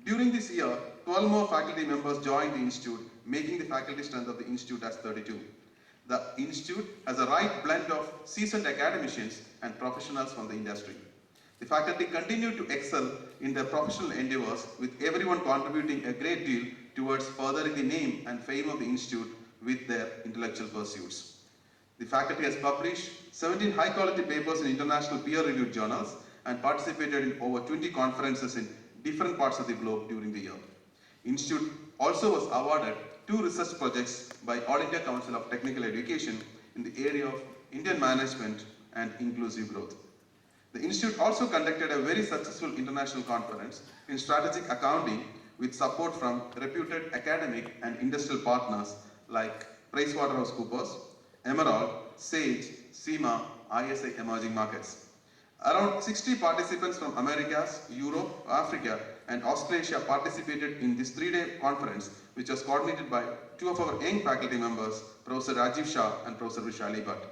During this year, 12 more faculty members joined the institute, making the faculty strength of the institute as 32. The institute has a right blend of seasoned academicians and professionals from the industry. The faculty continue to excel in their professional endeavors, with everyone contributing a great deal towards furthering the name and fame of the institute with their intellectual pursuits. The faculty has published 17 high-quality papers in international peer-reviewed journals and participated in over 20 conferences in different parts of the globe during the year. Institute also was awarded 2 research projects by All India Council of Technical Education in the area of Indian management and inclusive growth. The institute also conducted a very successful international conference in strategic accounting with support from reputed academic and industrial partners like PricewaterhouseCoopers, Emerald, Sage, SEMA, ISI Emerging Markets. Around 60 participants from Americas, Europe, Africa, and Australasia participated in this 3-day conference, which was coordinated by 2 of our young faculty members, Professor Rajiv Shah and Professor Vishali Bhatt.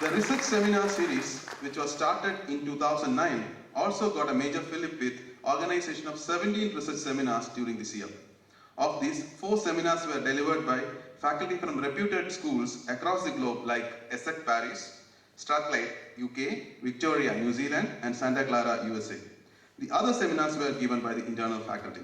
The research seminar series, which was started in 2009, also got a major fillip with organization of 17 research seminars during this year. Of these, 4 seminars were delivered by faculty from reputed schools across the globe like ESSEC Paris, Strathclyde, UK, Victoria, New Zealand, and Santa Clara, USA. The other seminars were given by the internal faculty.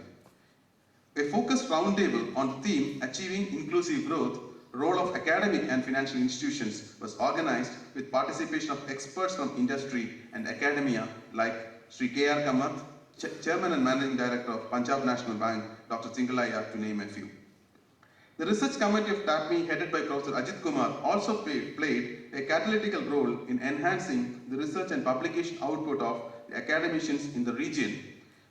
A focused roundtable on the theme Achieving Inclusive Growth, Role of Academic and Financial Institutions was organized with participation of experts from industry and academia like Sri K.R. Kamath, Chairman and Managing Director of Punjab National Bank, Dr. Singalaya, to name a few. The research committee of TAPME, headed by Professor Ajit Kumar, also played a catalytic role in enhancing the research and publication output of the academicians in the region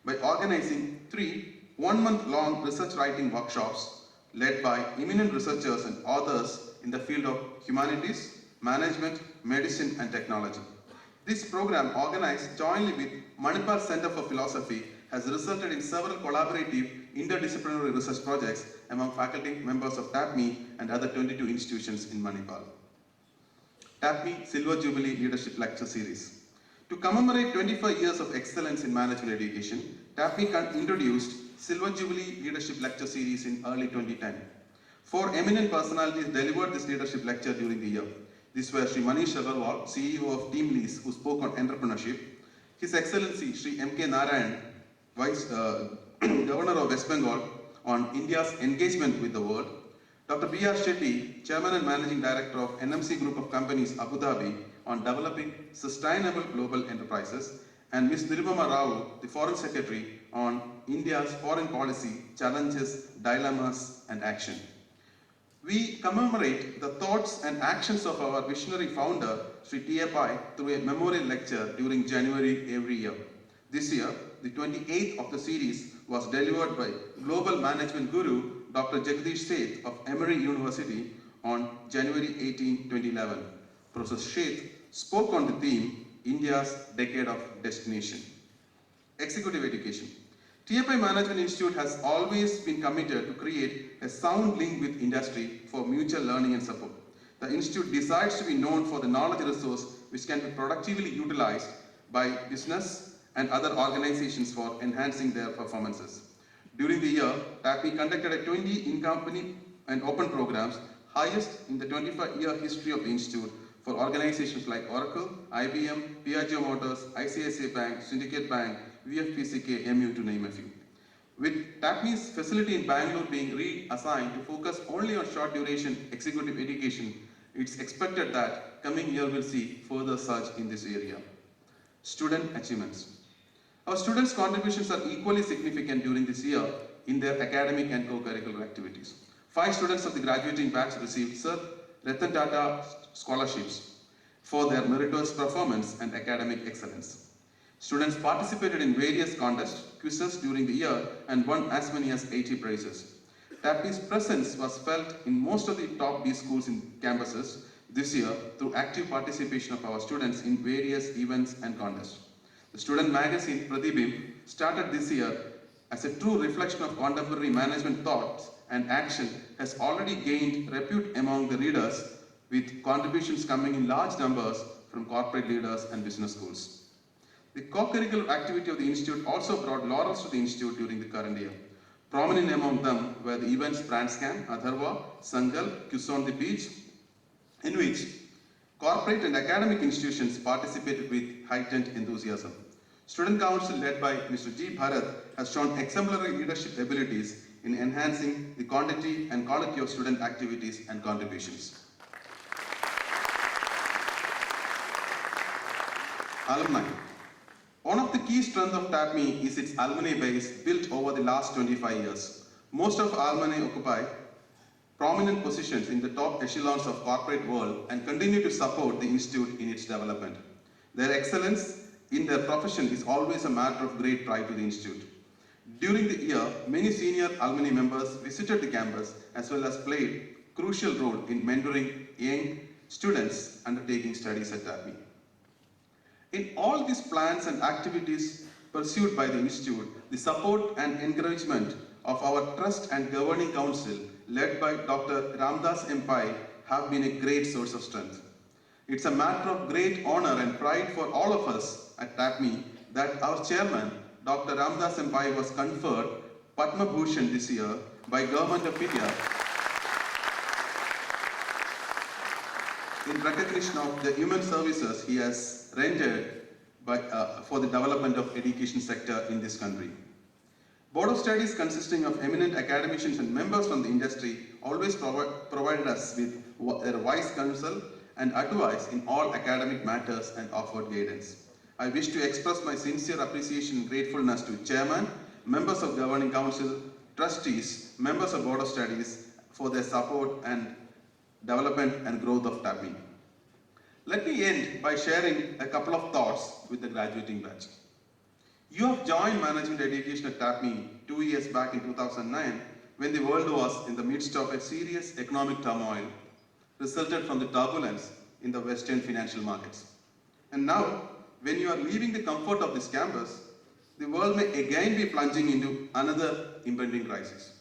by organizing 3 one-month-long research writing workshops led by eminent researchers and authors in the field of humanities, management, medicine, and technology. This program, organized jointly with Manipal Center for Philosophy, has resulted in several collaborative interdisciplinary research projects among faculty members of TAPME and other 22 institutions in Manipal. TAPME Silver Jubilee Leadership Lecture Series. To commemorate 25 years of excellence in management education, TAPME introduced Silver Jubilee Leadership Lecture Series in early 2010. 4 eminent personalities delivered this leadership lecture during the year. These were Sri Manish Agarwal, CEO of Team Lease, who spoke on entrepreneurship; His Excellency Sri M.K. Narayan, Vice Governor of West Bengal, on India's engagement with the world; Dr. B.R. Shetty, Chairman and Managing Director of NMC Group of Companies, Abu Dhabi, on developing sustainable global enterprises; and Ms. Nirupama Rao, the Foreign Secretary, on India's foreign policy, challenges, dilemmas, and action. We commemorate the thoughts and actions of our visionary founder, Sri T.A. Pai, through a memorial lecture during January every year. This year, the 28th of the series was delivered by Global Management Guru, Dr. Jagdish Seth of Emory University on January 18, 2011. Professor Seth spoke on the theme, India's Decade of Destination. Executive Education. TAPI Management Institute has always been committed to create a sound link with industry for mutual learning and support. The institute decides to be known for the knowledge resource which can be productively utilized by business and other organizations for enhancing their performances. During the year, TAPI conducted a 20 in-company and open programs, highest in the 25-year history of the institute, for organizations like Oracle, IBM, Piaggio Motors, ICICI Bank, Syndicate Bank, VFPCK, MU, to name a few. With TAPME's facility in Bangalore being reassigned to focus only on short duration executive education, it's expected that coming year will see further surge in this area. Student achievements. Our students' contributions are equally significant during this year in their academic and co-curricular activities. 5 students of the graduating batch received Sir Ratan Tata scholarships for their meritorious performance and academic excellence. Students participated in various contests, quizzes during the year and won as many as 80 prizes. TAPME's presence was felt in most of the top B schools in campuses this year through active participation of our students in various events and contests. The student magazine Pratibimb, started this year as a true reflection of contemporary management thoughts and action, has already gained repute among the readers, with contributions coming in large numbers from corporate leaders and business schools. The co-curricular activity of the Institute also brought laurels to the Institute during the current year. Prominent among them were the events Brandscan, Atharva, Sangal, Kiss on the Beach, in which corporate and academic institutions participated with heightened enthusiasm. Student Council led by Mr. G. Bharat has shown exemplary leadership abilities in enhancing the quantity and quality of student activities and contributions. Alumni. One of the key strengths of TAPME is its alumni base built over the last 25 years. Most of alumni occupy prominent positions in the top echelons of corporate world and continue to support the Institute in its development. Their excellence in their profession is always a matter of great pride to the Institute. During the year, many senior alumni members visited the campus as well as played a crucial role in mentoring young students undertaking studies at TAPME. In all these plans and activities pursued by the Institute, the support and encouragement of our Trust and Governing Council led by Dr. Ramdas M. Pai have been a great source of strength. It's a matter of great honor and pride for all of us at TAPME that our chairman, Dr. Ramdas M. Pai, was conferred Padma Bhushan this year by Government of India in recognition of the human services he has rendered for the development of education sector in this country. Board of Studies consisting of eminent academicians and members from the industry always provided us with their wise counsel and advice in all academic matters and offered guidance. I wish to express my sincere appreciation and gratefulness to Chairman, members of Governing Council, trustees, members of Board of Studies for their support and development and growth of TAPME. Let me end by sharing a couple of thoughts with the graduating batch. You have joined management education at TAPME 2 years back in 2009 when the world was in the midst of a serious economic turmoil resulted from the turbulence in the Western financial markets. And now, when you are leaving the comfort of this campus, the world may again be plunging into another impending crisis.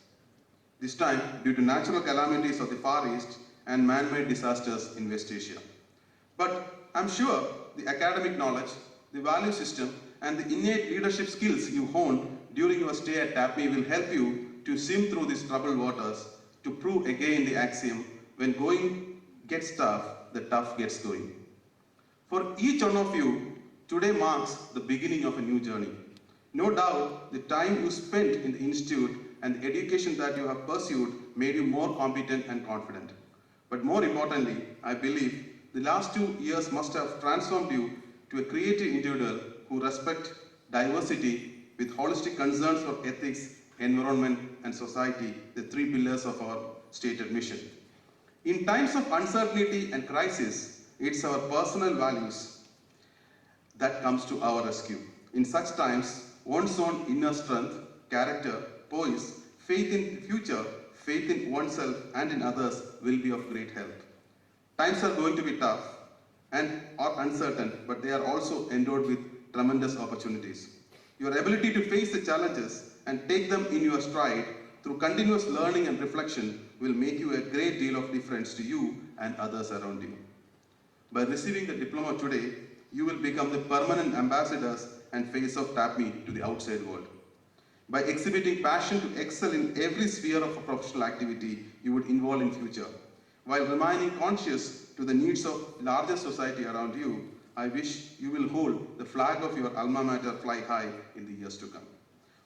This time due to natural calamities of the Far East and man-made disasters in West Asia. But I'm sure the academic knowledge, the value system, and the innate leadership skills you honed during your stay at TAPME will help you to swim through these troubled waters to prove again the axiom, when going gets tough, the tough gets going. For each one of you, today marks the beginning of a new journey. No doubt, the time you spent in the Institute and the education that you have pursued made you more competent and confident. But more importantly, I believe the last 2 years must have transformed you to a creative individual who respects diversity with holistic concerns for ethics, environment, and society, the 3 pillars of our stated mission. In times of uncertainty and crisis, it's our personal values that comes to our rescue. In such times, one's own inner strength, character, poise, faith in the future, faith in oneself and in others will be of great help. Times are going to be tough and are uncertain, but they are also endowed with tremendous opportunities. Your ability to face the challenges and take them in your stride through continuous learning and reflection will make you a great deal of difference to you and others around you. By receiving the diploma today, you will become the permanent ambassadors and face of TAPME to the outside world. By exhibiting passion to excel in every sphere of a professional activity you would involve in future, while remaining conscious to the needs of larger society around you, I wish you will hold the flag of your alma mater fly high in the years to come.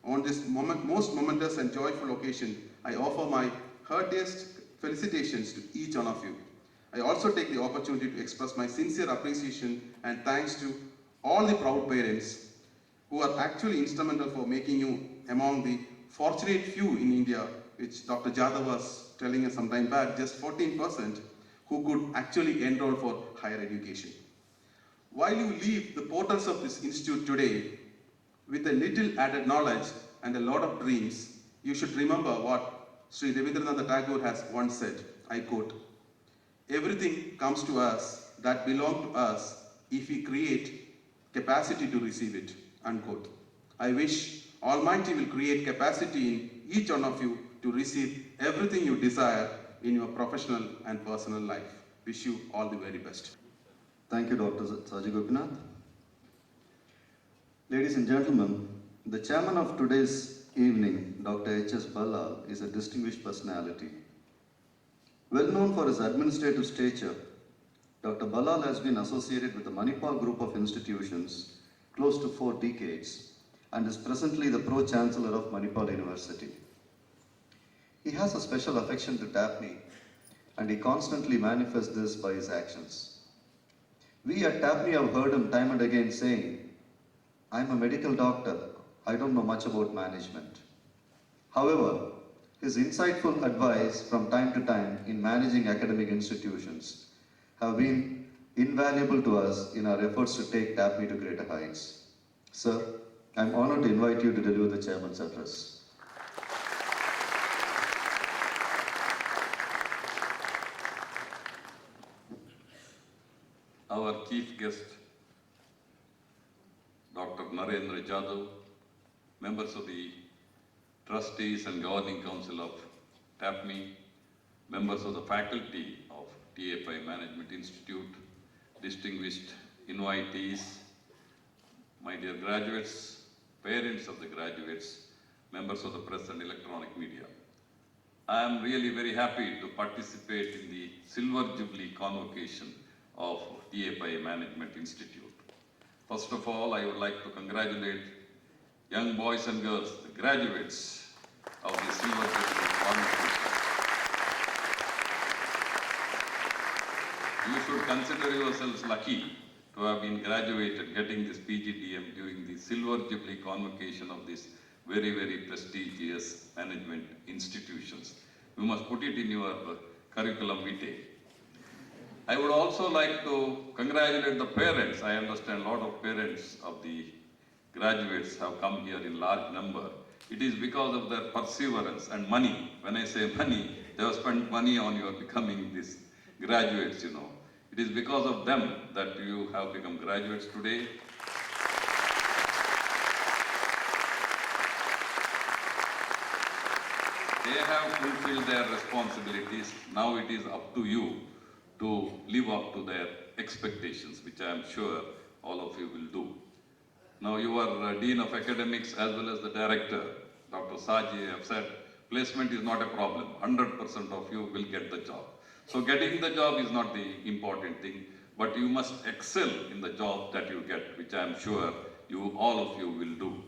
On this most momentous and joyful occasion, I offer my heartiest felicitations to each one of you. I also take the opportunity to express my sincere appreciation and thanks to all the proud parents who are actually instrumental for making you among the fortunate few in India, which Dr. Jadhav was telling us some time back, just 14% who could actually enroll for higher education. While you leave the portals of this institute today with a little added knowledge and a lot of dreams, you should remember what Sri Rabindranath Tagore has once said, I quote, "Everything comes to us that belongs to us if we create capacity to receive it," unquote. I wish Almighty will create capacity in each one of you to receive everything you desire in your professional and personal life. Wish you all the very best. Thank you, Dr. Saji Gopinath. Ladies and gentlemen, the chairman of today's evening, Dr. H.S. Ballal, is a distinguished personality. Well known for his administrative stature, Dr. Ballal has been associated with the Manipal group of institutions close to 4 decades and is presently the Pro-Chancellor of Manipal University. He has a special affection to TAPMI and he constantly manifests this by his actions. We at TAPMI have heard him time and again saying, "I'm a medical doctor, I don't know much about management." However, his insightful advice from time to time in managing academic institutions have been invaluable to us in our efforts to take TAPMI to greater heights. Sir, I'm honored to invite you to deliver the chairman's address. Our chief guest, Dr. Narendra Jadhav, members of the trustees and governing council of TAPMI, members of the faculty of TFI Management Institute, distinguished invitees, my dear graduates, parents of the graduates, members of the press and electronic media. I am really very happy to participate in the Silver Jubilee convocation of TFI Management Institute. First of all, I would like to congratulate young boys and girls, the graduates of the Silver Jubilee convocation. You should consider yourselves lucky to have been graduated, getting this PGDM during the Silver Jubilee convocation of this very, very prestigious management institutions. You must put it in your curriculum vitae. I would also like to congratulate the parents. I understand a lot of parents of the graduates have come here in large number. It is because of their perseverance and money. When I say money, they have spent money on your becoming these graduates, you know. It is because of them that you have become graduates today. They have fulfilled their responsibilities. Now it is up to you to live up to their expectations, which I am sure all of you will do. Now your Dean of Academics as well as the Director, Dr. Saji, have said placement is not a problem. 100% of you will get the job. So getting the job is not the important thing, but you must excel in the job that you get, which I am sure all of you will do.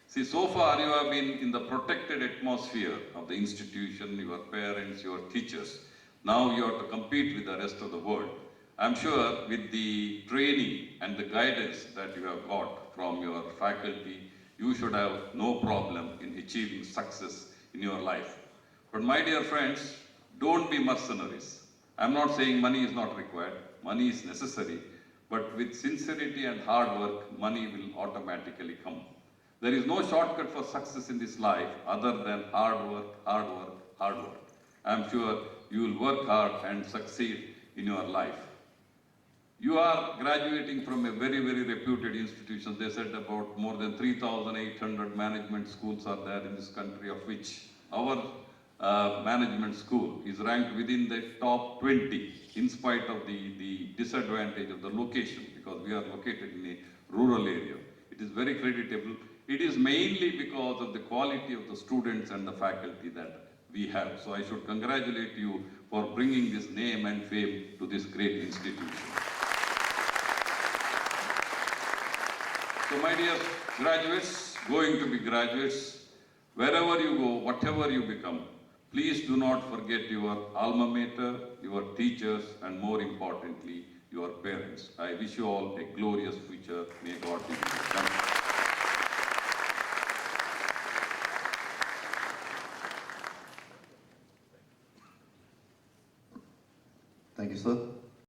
See, so far you have been in the protected atmosphere of the institution, your parents, your teachers. Now you have to compete with the rest of the world. I'm sure with the training and the guidance that you have got from your faculty, you should have no problem in achieving success in your life. But my dear friends, don't be mercenaries. I'm not saying money is not required. Money is necessary. But with sincerity and hard work, money will automatically come. There is no shortcut for success in this life other than hard work, hard work, hard work. I'm sure you will work hard and succeed in your life. You are graduating from a very, very reputed institution. They said about more than 3,800 management schools are there in this country, of which our management school is ranked within the top 20 in spite of the disadvantage of the location, because we are located in a rural area. It is very creditable. It is mainly because of the quality of the students and the faculty that we have. So I should congratulate you for bringing this name and fame to this great institution. So my dear graduates, going to be graduates, wherever you go, whatever you become, please do not forget your alma mater, your teachers, and more importantly, your parents. I wish you all a glorious future. May God be with you. Thank you. Thank you, sir.